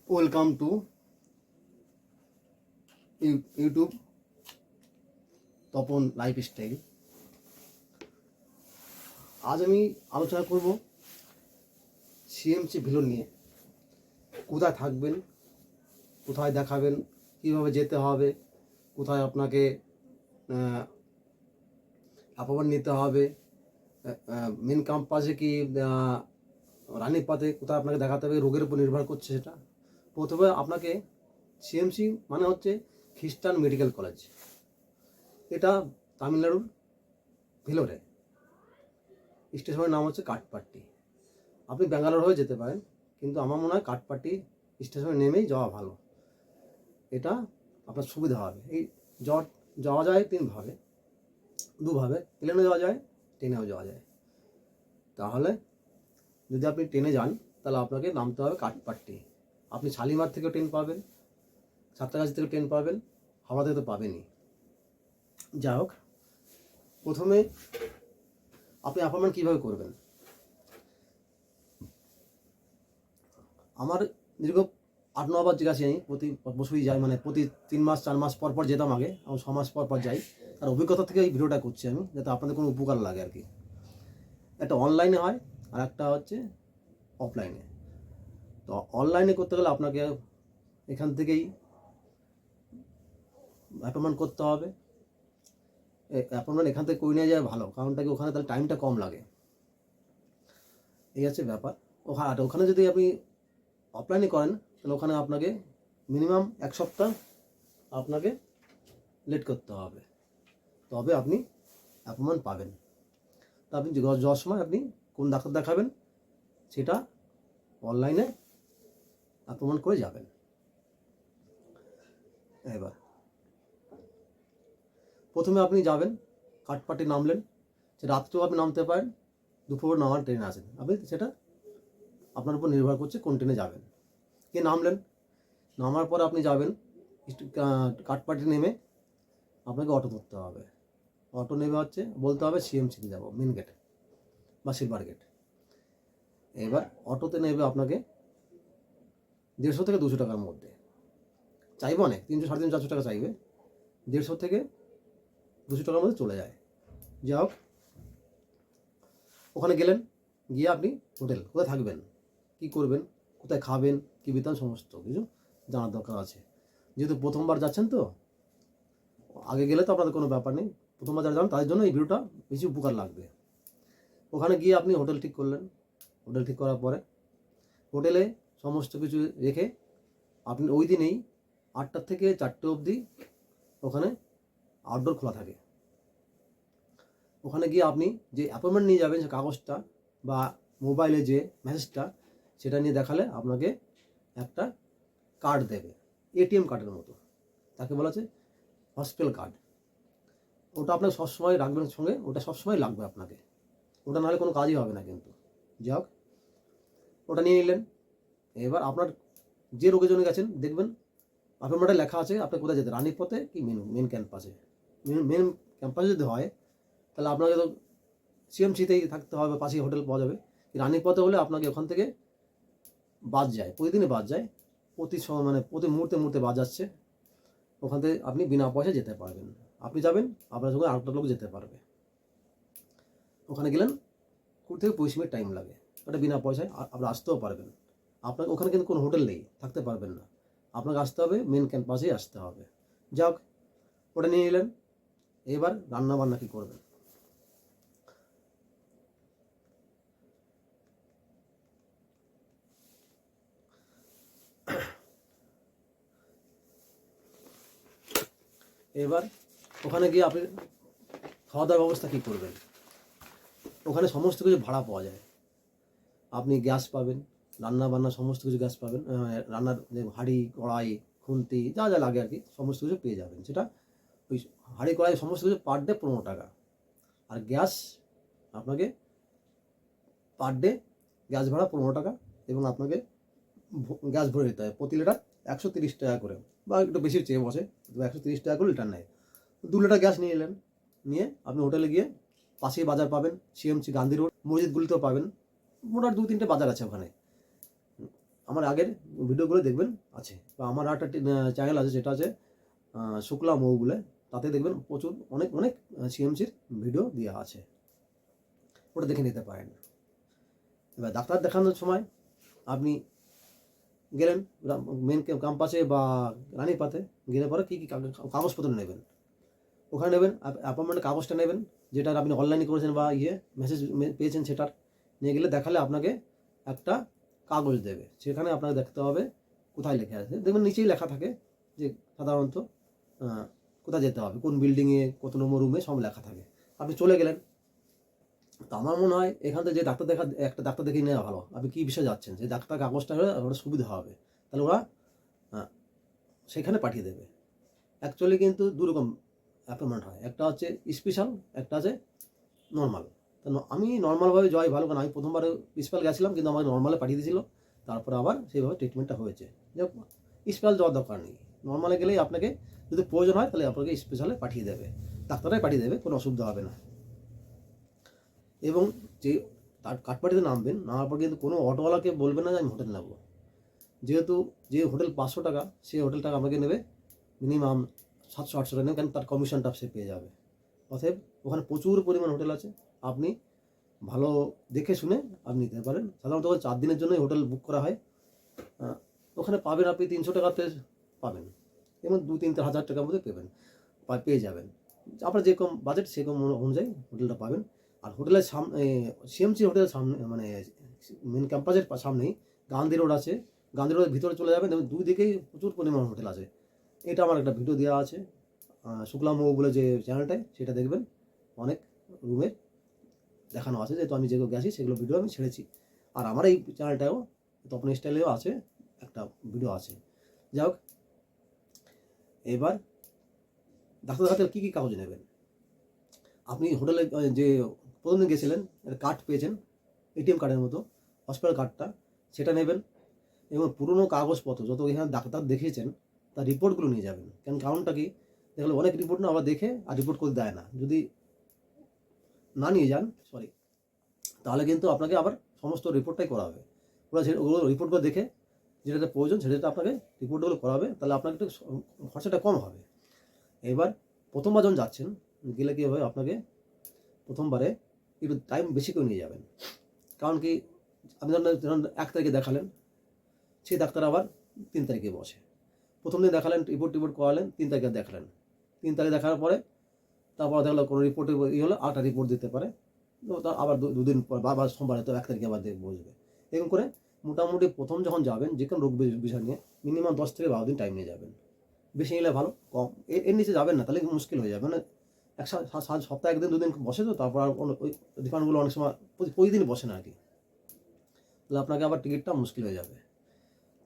Welcome to YouTube Tapan lifestyle. আজ আমি আলোচনা করব সিএমসি ভেলোর নিয়ে। কোথায় থাকবেন, কোথায় দেখাবেন, কীভাবে যেতে হবে, কোথায় আপনাকে অ্যাপয়েন্টমেন্ট নিতে হবে, মেন ক্যাম্পাসে কি রানীপাতে কোথায় আপনাকে দেখাতে হবে, রোগের উপর নির্ভর করছে সেটা। প্রথমে আপনাকে সিএমসি মানে হচ্ছে খ্রিস্টান মেডিকেল কলেজ। এটা তামিলনাড়ুর ভেলোরে। স্টেশনের নাম হচ্ছে কাটপাট্টি। আপনি ব্যাঙ্গালোর হয়ে যেতে পারেন, কিন্তু আমার মনে হয় কাটপাট্টি স্টেশনে নেমেই যাওয়া ভালো। এটা আপনার সুবিধা হবে। এই যাওয়া যায় দুভাবে, প্লেনেও যাওয়া যায়, ট্রেনেও যাওয়া যায়। তাহলে যদি আপনি ট্রেনে যান তাহলে আপনাকে নামতে হবে কাটপাট্টি। আপনি শালিমার থেকেও ট্রেন পাবেন, সাঁতরাগাছি থেকে ট্রেন পাবেন, হাওড়া থেকে তো পাবেনই। যাই হোক, প্রথমে আপনি অ্যাপয়েন্টমেন্ট কীভাবে করবেন? আমার দীর্ঘ 8-9 বার জিজ্ঞাসা আমি প্রতি বছরই যাই, মানে প্রতি 3 মাস 4 মাস পর যেতাম আগে, আমি 6 মাস পর যাই। আর অভিজ্ঞতা থেকে এই ভিডিওটা করছি আমি, যাতে আপনাদের কোনো উপকার লাগে আর কি। একটা অনলাইনে হয় আর একটা হচ্ছে অফলাইনে। তো অনলাইনে করতে গেলে আপনাকে এখান থেকেই অ্যাপয়েন্টমেন্ট করতে হবে। অ্যাপয়েন্টমেন্ট এখান থেকে করে নিয়ে যায় ভালো, কারণটা কি ওখানে তাহলে টাইমটা কম লাগে। এই হচ্ছে ব্যাপার। ওখানে যদি আপনি অফলাইনে করেন তাহলে ওখানে আপনাকে মিনিমাম 1 সপ্তাহ আপনাকে লেট করতে হবে, তবে আপনি অ্যাপয়েন্টমেন্ট পাবেন। তো আপনি যাওয়ার সময় আপনি কোন ডাক্তার দেখাবেন সেটা অনলাইনে অ্যাপয়েন্টমেন্ট করে যাবেন। এবার প্রথমে আপনি যাবেন, কাটপাট্টি নামলেন, সে রাত্রেও আপনি নামতে পারেন, দুপুর নামার ট্রেন আছেন, আপনি সেটা আপনার উপর নির্ভর করছে কোন ট্রেনে যাবেন। কে নামলেন, নামার পর আপনি যাবেন কাটপাট্টি নেমে আপনাকে অটো ধরতে হবে। অটো নেমে হচ্ছে বলতে হবে সিএমসিতে যাবো, মেন গেট বা সিলভার গেট। এবার অটোতে নেবে আপনাকে 150 থেকে 200 টাকার মধ্যে, চাইবে অনেক, 300, 350, 400 টাকা চাইবে। 150 থেকে 200 টাকার মধ্যে চলে যায়। যাই হোক, ওখানে গেলেন, গিয়ে আপনি হোটেল কোথায় থাকবেন, কি করবেন, কোথায় খাবেন, কী বিধান, সমস্ত কিছু জানার দরকার আছে। যেহেতু প্রথমবার যাচ্ছেন, তো আগে গেলে তো আপনাদের কোনো ব্যাপার নেই, প্রথমবার যারা যান তাদের জন্য এই ভিডিওটা বেশি উপকার লাগবে। ওখানে গিয়ে আপনি হোটেল ঠিক করলেন। হোটেল ঠিক করার পরে হোটেলে সমস্ত কিছু রেখে আপনি ওই দিনেই 8টা থেকে 4টে অবধি ওখানে আউটডোর খোলা থাকে। ওখানে গিয়ে আপনি যে অ্যাপয়েন্টমেন্ট নিয়ে যাবেন, সে কাগজটা বা মোবাইলে যে মেসেজটা, সেটা নিয়ে দেখালে আপনাকে একটা কার্ড দেবে, এটিএম কার্ডের মতো। তাকে বলা আছে হসপিটাল কার্ড। ওটা আপনাকে সবসময় রাখবেন সঙ্গে, ওটা সবসময় লাগবে আপনাকে, ওটা নাহলে কোনো কাজই হবে না কিন্তু। যাই হোক, ওটা নিয়ে নিলেন। এবার আপনার যে রোগের জন্য গেছেন দেখবেন অ্যাপয়েন্টমেন্টে লেখা আছে আপনি কোথায় যেতে, রানীপথে কি মেন ক্যাম্পাসে। মেন ক্যাম্পাসে যদি হয় তাহলে আপনাকে তো সিএমসিতেই থাকতে হবে, পাশেই হোটেল পাওয়া যাবে। রানীপথে হলে আপনাকে ওখান থেকে বাস যায়, প্রতিদিনই বাস যায়, প্রতি মুহূর্তে বাস যাচ্ছে। ওখান থেকে আপনি বিনা পয়সায় যেতে পারবেন। আপনি যাবেন, আপনার সঙ্গে আরেকটা লোক যেতে পারবে। ওখানে গেলেন, 20 থেকে 25 মিনিট টাইম লাগে, ওটা বিনা পয়সায় আপনি আসতেও পারবেন। আপনাকে ওখানে কিন্তু কোনো হোটেল নেই, থাকতে পারবেন না, আপনাকে আসতে হবে মেন ক্যাম্পাসেই আসতে হবে। যাক, ওটা নিয়ে নিলেন। এবার রান্না বান্না কী করবেন? এবার ওখানে গিয়ে আপনি খাওয়া দাওয়ার ব্যবস্থা কী করবেন? ওখানে সমস্ত কিছু ভাড়া পাওয়া যায়। আপনি গ্যাস পাবেন, রান্না বান্না সমস্ত কিছু গ্যাস পাবেন, রান্নার হাঁড়ি, কড়াই, খুন্তি, যা যা লাগে আর কি, সমস্ত কিছু পেয়ে যাবেন। সেটা ওই হাঁড়ি কড়াই সমস্ত কিছু পার ডে 15 টাকা। আর গ্যাস আপনাকে পার ডে গ্যাস ভাড়া 15 টাকা, এবং আপনাকে গ্যাস ভরে দিতে হয় প্রতি লিটার 130 টাকা করে, বা একটু বেশি চেয়ে বসে, 130 টাকা করে লিটার নেয়। 2 লিটার গ্যাস নিয়ে এলেন, নিয়ে আপনি হোটেলে গিয়ে পাশেই বাজার পাবেন, সিএমসি গান্ধী রোড, মসজিদগুলিতেও পাবেন, মোটামুটি 2-3টে বাজার আছে ওখানে। আমার আগের ভিডিওগুলো দেখবেন আছে, বা আমার একটা চ্যানেল আছে যেটা আছে শুক্লা মৌ বলে, তাতে দেখবেন প্রচুর অনেক অনেক সিএমসির ভিডিও দেওয়া আছে, ওটা দেখে নিতে পারেন। এবার ডাক্তার দেখানোর সময় আপনি গেলেন মেন ক্যাম্পাসে বা রানীপাতে, গেলে পরে কী কী কাগজপত্র নেবেন, ওখানে নেবেন অ্যাপয়েন্টমেন্টের কাগজটা নেবেন, যেটা আপনি অনলাইনে করেছেন বা মেসেজ পেয়েছেন, সেটার নিয়ে গেলে দেখালে আপনাকে একটা কাগজ দেবে, সেখানে আপনাকে দেখতে হবে কোথায় লেখা আছে, দেখবেন নিচেই লেখা থাকে যে সাধারণত কোথায় যেতে হবে, কোন বিল্ডিংয়ে, কত নম্বর রুমে, সব লেখা থাকে। আপনি চলে গেলেন, তো আমার মনে হয় এখান থেকে যে একটা ডাক্তার দেখে নেওয়া ভালো। আপনি কী বিষয়ে যাচ্ছেন, যে ডাক্তার কাগজটা হলে ওটা সুবিধা হবে, তাহলে ওরা সেখানে পাঠিয়ে দেবে। অ্যাকচুয়ালি কিন্তু দুরকম অ্যাপয়েন্টমেন্ট হয়, একটা হচ্ছে স্পেশাল, একটা আছে নর্মাল। তো আমি নর্মালভাবে যাই ভালো, কারণ আমি প্রথমবার স্পেশাল গেছিলাম, কিন্তু আমাকে নর্মালে পাঠিয়ে দিয়েছিল, তারপরে আবার সেইভাবে ট্রিটমেন্টটা হয়েছে। যাই স্পেশাল যাওয়ার দরকার নেই, নর্মালে গেলেই আপনাকে যদি প্রয়োজন হয় তাহলে আপনাকে স্পেশালে পাঠিয়ে দেবে, ডাক্তাররাই পাঠিয়ে দেবে, কোনো অসুবিধা হবে না। এবং যে তার কাঠপাটিতে নামার পর কিন্তু কোনো অটোওয়ালাকে বলবে না যে আমি হোটেল নেবো, যেহেতু যে হোটেল 500 টাকা, সেই হোটেলটা আপনাকে নেবে মিনিমাম 700-800 টাকা নেবে, কারণ তার কমিশনটা সে পেয়ে যাবে। অতএব ওখানে প্রচুর পরিমাণ হোটেল আছে, আপনি ভালো দেখে শুনে আপনি নিতে পারেন। সাধারণত 4 দিনের জন্যই হোটেল বুক করা হয়, ওখানে পাবেন আপনি 300 টাকাতে পাবেন, এবং 2-3 হাজার টাকার মধ্যে পেয়ে যাবেন। আপনার যেরকম বাজেট সেরকম অনুযায়ী হোটেলটা পাবেন। আর হোটেলের সামনে, সিএমসি হোটেলের সামনে, মানে মেন ক্যাম্পাসের সামনেই গান্ধী রোড আছে, গান্ধী রোডের ভিতরে চলে যাবেন, দেখবেন দুই দিকেই প্রচুর পরিমাণ হোটেল আছে। এটা আমার একটা ভিডিও দেওয়া আছে শুক্লা মৌ বলে যে চ্যানেলটায়, সেটা দেখবেন, অনেক রুমের দেখানো আছে, যেহেতু আমি যেগুলো গেছি সেগুলো ভিডিও আমি ছেড়েছি। আর আমার এই চ্যানেলটাও তপন স্টাইলেও আছে, একটা ভিডিও আছে। যাই হোক, এবার ডাক্তার দেখাতে কী কী কাগজ নেবেন, আপনি হোটেলে যে প্রথম দিন গেছিলেন কার্ড পেয়েছেন, এটিএম কার্ডের মতো হসপিটাল কার্ডটা, সেটা নেবেন, এবং পুরনো কাগজপত্র যত এখানে ডাক্তার দেখিয়েছেন তার রিপোর্টগুলো নিয়ে যাবেন। কারণটা কি, দেখলে অনেক রিপোর্ট না ওরা দেখে আর রিপোর্ট করে দেয় না, যদি না নিয়ে যান তাহলে কিন্তু আপনাকে আবার সমস্ত রিপোর্টটাই করা হবে। ওরা ওগুলো রিপোর্টগুলো দেখে যেটাতে প্রয়োজন সেটা আপনাকে রিপোর্টগুলো করাবে, তাহলে আপনার একটু খরচাটা কম হবে। এবার প্রথমবার যখন যাচ্ছেন, গেলে কী হবে, আপনাকে প্রথমবারে একটু টাইম বেশি করে নিয়ে যাবেন। কারণ কি, আপনি ধরুন 1 তারিখে দেখালেন, সেই ডাক্তার আবার 3 তারিখে বসে। প্রথম দিন দেখালেন, রিপোর্ট করালেন, 3 তারিখে দেখালেন, 3 তারিখে দেখার পরে তারপর দেখলো কোনো রিপোর্টে হলো, আরেকটা রিপোর্ট দিতে পারে, তো আবার 2 দিন পর বা সোমবারে তো 1 তারিখে আবার বসবে। এরকম করে মোটামুটি প্রথম যখন যাবেন যে কোনো রোগ বিষয় নিয়ে মিনিমাম 10 থেকে 12 দিন টাইম নিয়ে যাবেন। বেশি নিলে ভালো, কম এর নিচে যাবেন না, তাহলে মুশকিল হয়ে যাবে। মানে সপ্তাহে 1 দিন 2 দিন বসে, তো তারপর আর ওই ডিপার্টমেন্টগুলো অনেক সময় প্রতিদিনই বসে না আর কি, তাহলে আপনাকে আবার টিকিটটা মুশকিল হয়ে যাবে।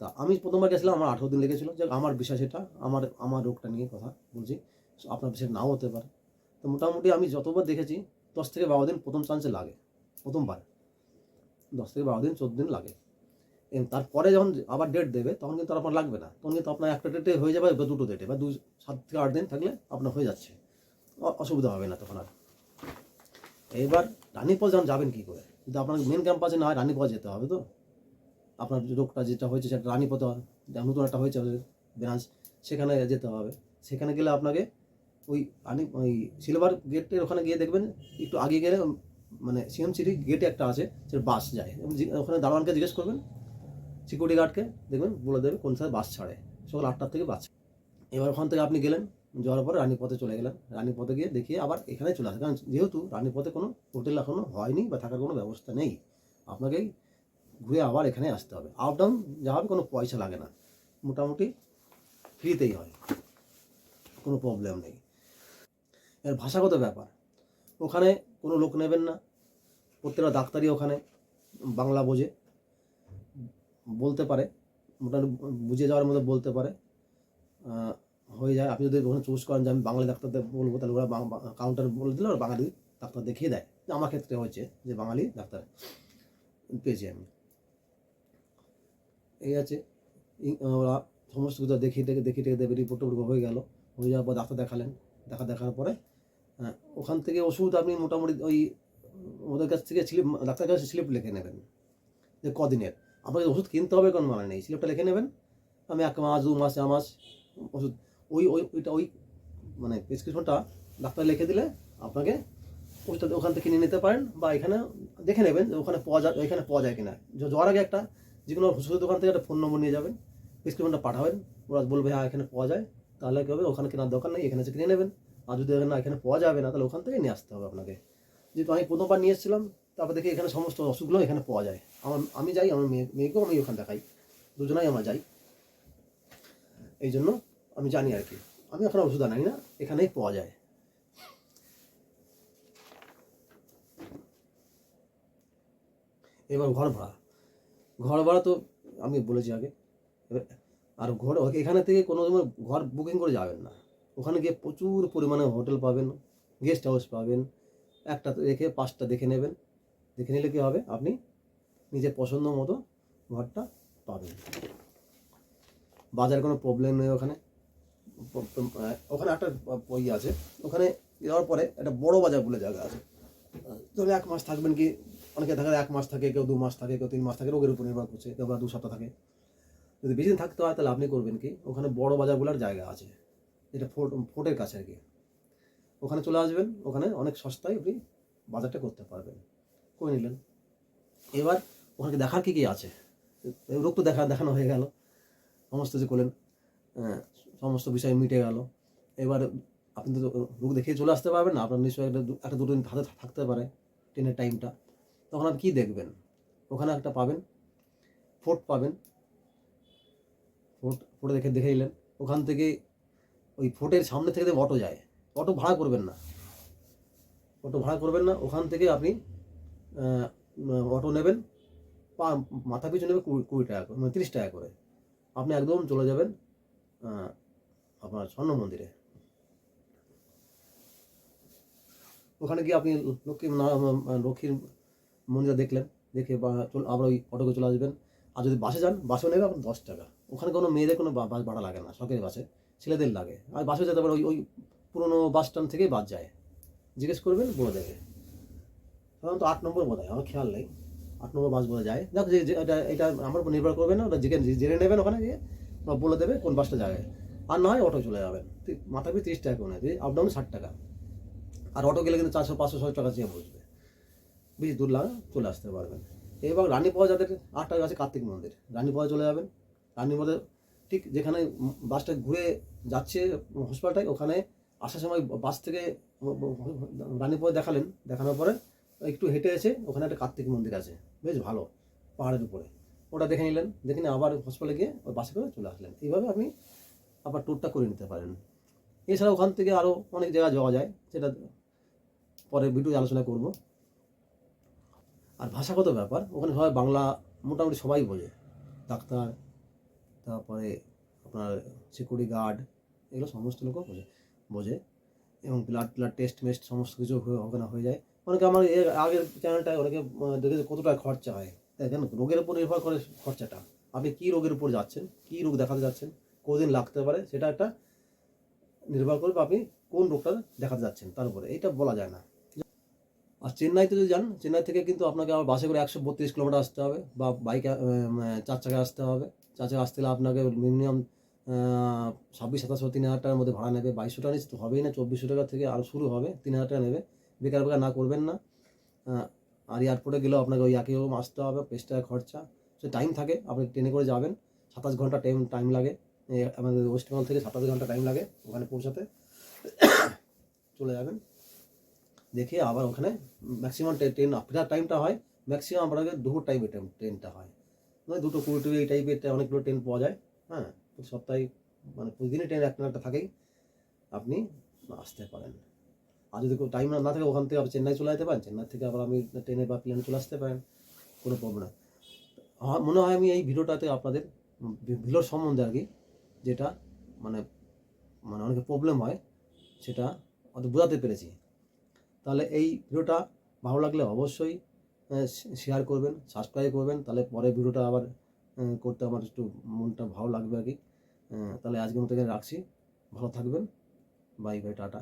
তা আমি প্রথমবার গেছিলাম, আমার 18 দিন লেগেছিলো। যে আমার বিষয় সেটা, আমার রোগটা নিয়ে কথা বলছি, আপনার বিষয় নাও হতে পারে। তো মোটামুটি আমি যতবার দেখেছি 10 থেকে 12 দিন প্রথম চান্সে লাগে, প্রথমবার 10 থেকে 12 দিন 14 দিন লাগে। তারপরে যখন আবার ডেট দেবে তখন কিন্তু আপনার লাগবে না, তখন কিন্তু আপনার একটা ডেটে হয়ে যাবে বা 2টো ডেটে, বা 7 থেকে 8 দিন থাকলে আপনার হয়ে যাচ্ছে, অসুবিধা হবে না তখন আর। এবার রানীপথ যখন যাবেন কী করে, কিন্তু আপনার মেন ক্যাম্পাসে না হয় রানীপথ যেতে হবে, তো আপনার রোগটা যেটা হয়েছে সেটা রানীপথে, নতুন একটা হয়েছে ব্রাঞ্চ, সেখানে যেতে হবে। সেখানে গেলে আপনাকে ওই সিলভার গেটের ওখানে গিয়ে দেখবেন, একটু আগে গেলে মানে সিএমসিটি গেটে একটা আছে, সেটা বাস যায়, এবং ওখানে দারোয়ানকে জিজ্ঞেস করবেন, সিকিউরিটি গার্ডকে দেখবেন, বলে দেবে কোন সময় বাস ছাড়ে, সকাল 8টার থেকে বাস। এবার ওখান থেকে আপনি গেলেন, যাওয়ার পরে রানীপথে চলে গেলেন, রানীপথে গিয়ে দেখিয়ে আবার এখানে চলে আসে, কারণ যেহেতু রানীপথে কোনো হোটেল এখনও হয়নি বা থাকার কোনো ব্যবস্থা নেই, আপনাকেই ঘুরে আবার এখানে আসতে হবে। আপ ডাউন যা হবে, কোনো পয়সা লাগে না, মোটামুটি ফ্রিতেই হয়, কোনো প্রবলেম নেই। এর ভাষাগত ব্যাপার, ওখানে কোনো লোক নেবেন না, প্রত্যেকটা ডাক্তারই ওখানে বাংলা বোঝে, বলতে পারে, মোটামুটি বুঝে যাওয়ার মধ্যে বলতে পারে, হয়ে যায়। আপনি যদি ওখানে চুজ করেন যে আমি বাঙালি ডাক্তারদের বলবো, তাহলে ওরা কাউন্টার বলে দিলে ওরা বাঙালি ডাক্তার দেখিয়ে দেয়। আমার ক্ষেত্রে হয়েছে যে বাঙালি ডাক্তার পেয়েছি আমি। এই আছে, ওরা সমস্ত কিছু দেখিয়ে দেবে, রিপোর্ট হয়ে গেল, হয়ে যাওয়ার পর ডাক্তার দেখার পরে ওখান থেকে ওষুধ আপনি মোটামুটি ওই ওদের কাছ থেকে ডাক্তার কাছে স্লিপ লিখে নেবেন যে কদিনের, আপনাকে ওষুধ কিনতে হবে কোনো মানে নেই, স্লিপটা লিখে নেবেন, আমি 1 মাস 2 মাস 4 মাস ওষুধ, ওই মানে প্রেসক্রিপশনটা ডাক্তার লিখে দিলে আপনাকে ওষুধটা ওখান থেকে কিনে নিতে পারেন, বা এখানে দেখে নেবেন যে ওখানে পাওয়া যায় কিনা। যাওয়ার আগে একটা যে কোনো ওষুধের দোকান থেকে একটা ফোন নম্বর নিয়ে যাবেন, প্রেসক্রিপশনটা পাঠাবেন, ওরা বলবে হ্যাঁ এখানে পাওয়া যায়, তাহলে কী হবে, ওখানে কেনার দরকার নেই, এখানে এসে কিনে নেবেন। আর যদি না এখানে পাওয়া যাবে না, তাহলে ওখান থেকে নিয়ে আসতে হবে আপনাকে। যেহেতু আমি প্রথমবার নিয়ে এসেছিলাম, তারপর দেখি এখানে সমস্ত ওষুধগুলো এখানে পাওয়া যায়। আমি যাই, আমার মেয়েকেও আমি ওখানে দেখাই, দুজনাই আমরা যাই, এই জন্য আমি জানি আর কি। আমি এখন ওষুধ আনাই না, এখানেই পাওয়া যায়। এবার ঘর ভাড়া তো আমি বলেছি আগে। আর এখানে থেকে কোনো ঘর বুকিং করে যাবেন না, ওখানে গিয়ে প্রচুর পরিমাণে হোটেল পাবেন, গেস্ট হাউস পাবেন, একটা রেখে 5টা দেখে নেবেন। দেখে নিলে কী হবে, আপনি নিজের পছন্দ মতো ঘরটা পাবেন। বাজারে কোনো প্রবলেম নেই ওখানে। ওখানে একটা আছে, ওখানে যাওয়ার পরে একটা বড় বাজার বলে জায়গা আছে। ধরুন 1 মাস থাকবেন, কি অনেকে থাকে 1 মাস থাকে, কেউ 2 মাস থাকে, কেউ 3 মাস থাকে, রোগের উপর নির্ভর করছে, কেউ 2 সপ্তাহ থাকে। যদি বেশি দিন থাকতে হয় তাহলে আপনি করবেন কি, ওখানে বড় বাজারগুলোর জায়গা আছে, যেটা ফোর্টের কাছে আর কি, ওখানে চলে আসবেন। ওখানে অনেক সস্তায় আপনি বাজারটা করতে পারবেন, করে নিলেন। এবার ওখানে দেখার কী আছে, রোগ তো দেখানো হয়ে গেল, সমস্ত যে করলেন, সমস্ত বিষয় মিটে গেল। এবার আপনি তো রোগ দেখিয়ে চলে আসতে পারবেন না, আপনার নিশ্চয়ই একটা 2 দিন হাতে থাকতে পারে ট্রেনের টাইমটা। তখন আপনি কী দেখবেন, ওখানে একটা পাবেন ফোর্ট পাবেন, ফোর্টে দেখে নিলেন। ওখান থেকে ওই ফোর্টের সামনে থেকে অটো যায়, অটো ভাড়া করবেন না, ওখান থেকে আপনি অটো নেবেন, মাথা পিছু নেবে 20 টাকা করে, মানে 30 টাকা করে। আপনি একদম চলে যাবেন আপনার স্বর্ণ মন্দিরে। ওখানে গিয়ে আপনি লক্ষ্মীর মন্দির দেখলেন, দেখে আবার ওই অটোকে চলে আসবেন। আর যদি বাসে যান, বাসেও নেবে আপনার 10 টাকা। ওখানে কোনো মেয়েদের কোনো বাস ভাড়া লাগে না, সরকারি বাসে, ছেলেদের লাগে। আর বাসে যেতে পারে, ওই পুরোনো বাস স্ট্যান্ড থেকেই বাস যায়, জিজ্ঞেস করবেন বলে দেবে। সাধারণত 8 নম্বর বোধ হয়, আমার খেয়াল নেই, 8 নম্বর বাস বোধ যায়। দেখ এটা আমার উপর নির্ভর করবে না, ওটা জেনে নেবেন ওখানে গিয়ে, বলে দেবে কোন বাসটা যায়। আর না হয় অটো চলে যাবেন, মাথা পিছু 30 টাকা করে নেবে, আপ ডাউন 60 টাকা। আর অটো গেলে কিন্তু 400 500 600 টাকা চেয়ে বসবে, বেশি দূর লাগে, চলে আসতে পারবেন। এবার রানীপোয়া যাদের 8টায় আছে কার্তিক মন্দির, রানীপোয়া চলে যাবেন। রানীপোয়াতে ঠিক যেখানে বাসটা ঘুরে যাচ্ছে হসপিটালটায়, ওখানে আসার সময় বাস থেকে রানীপোয়া দেখানোর পরে একটু হেঁটে এসে ওখানে একটা কার্তিক মন্দির আছে, বেশ ভালো, পাহাড়ের উপরে। ওটা দেখে নিলেন, দেখে নিয়ে আবার হসপিটালে গিয়ে ওই বাসে করে চলে আসলেন। এইভাবে আপনি আবার ট্যুরটা করে নিতে পারেন। এছাড়া ওখান থেকে আরও অনেক জায়গায় যাওয়া যায়, সেটা পরে ভিডিও আলোচনা করব। আর ভাষাগত ব্যাপার, ওখানে সবাই বাংলা মোটামুটি সবাই বোঝে, ডাক্তার, তারপরে আপনার সিকিউরিটি গার্ড, এগুলো সমস্ত লোকও বোঝে। এবং ব্লাড টেস্ট সমস্ত কিছু ওখানে হয়ে যায়। অনেকে আমার এর আগের চ্যানেলটায় অনেকে দেখেছে কত টাকা খরচা হয়। দেখেন, রোগের উপর নির্ভর করে খরচাটা, আপনি কী রোগের উপর যাচ্ছেন, কী রোগ দেখাতে যাচ্ছেন, কতদিন লাগতে পারে, সেটা একটা নির্ভর করবে আপনি কোন রোগটা দেখাতে যাচ্ছেন তার উপরে, এইটা বলা যায় না। আর চেন্নাইতে যদি যান, চেন্নাই থেকে কিন্তু আপনাকে আবার বাসে করে 132 কিলোমিটার আসতে হবে, বা বাইকে 4 চাকায় আসতে হবে। 4 চাকায় আসতে গেলে আপনাকে মিনিমাম 26-27 3,000 টাকার মধ্যে ভাড়া নেবে। 2200 টাকা নিচে তো হবেই না, 2400 টাকা থেকে আরও শুরু হবে, 3,000 টাকা নেবে। বেকার না করবেন না। আর এয়ারপোর্টে গেলেও আপনাকে ওই একই রকম আসতে হবে, 25 টাকা খরচা। সে টাইম থাকে, আপনি ট্রেনে করে যাবেন, 27 ঘন্টা টাইম লাগে। আমাদের ওয়েস্ট বেঙ্গল থেকে 27 ঘন্টা টাইম লাগে ওখানে পৌঁছাতে। চলে যাবেন, দেখে আবার ওখানে ম্যাক্সিমাম ট্রেন ফেরার টাইমটা হয়, ম্যাক্সিমাম আপনাদের দুপুর টাইমে ট্রেনটা হয়, মানে 2:20 এই টাইপের অনেকগুলো ট্রেন পাওয়া যায়। হ্যাঁ, প্রতি সপ্তাহে, মানে প্রতিদিনই ট্রেন একটা না একটা থাকেই, আপনি আসতে পারেন। আর যদি কোনো টাইম না থাকে, ওখান থেকে আপনি চেন্নাই চলে যেতে পারেন, চেন্নাই থেকে আবার আমি ট্রেনে বা প্লেনে চলে আসতে পারেন, কোনো প্রবলেম না। আমার মনে হয় আমি এই ভিডিওটাতে আপনাদের ভিলোর সম্বন্ধে আর কি, যেটা মানে অনেকে প্রবলেম হয়, সেটা অত বোঝাতে পেরেছি। তাহলে এই ভিডিওটা ভালো লাগলে অবশ্যই শেয়ার করবেন, সাবস্ক্রাইব করবেন, তাহলে পরে ভিডিওটা আবার করতে আমার একটু মনটা ভালো লাগবে আর কি। তাহলে আজকের মতো এখানে রাখছি, ভালো থাকবেন, বাই বাই, টাটা।